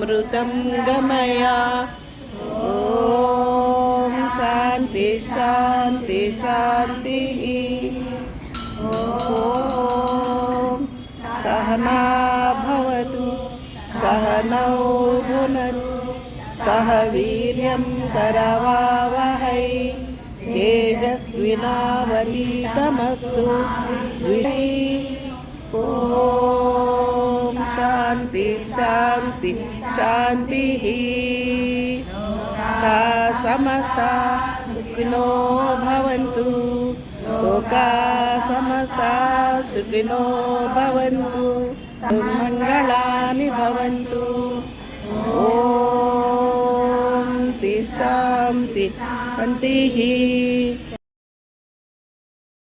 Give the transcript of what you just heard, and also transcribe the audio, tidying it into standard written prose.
अमृतं गमय। ॐ शान्ति शान्ति शान्तिः। ॐ सहना भवतु सहनौ भुनक्तु सह वीर्यं करवावहै तेजस्विनावतीतमस्तु ॐ शान्ति शान्ति शान्तिः। लोका समस्ता सुखिनो भवन्तु लोका समस्ता सुखिनो भवन्तु मङ्गलानि भवन्तु। ॐ शान्ति शान्तिः।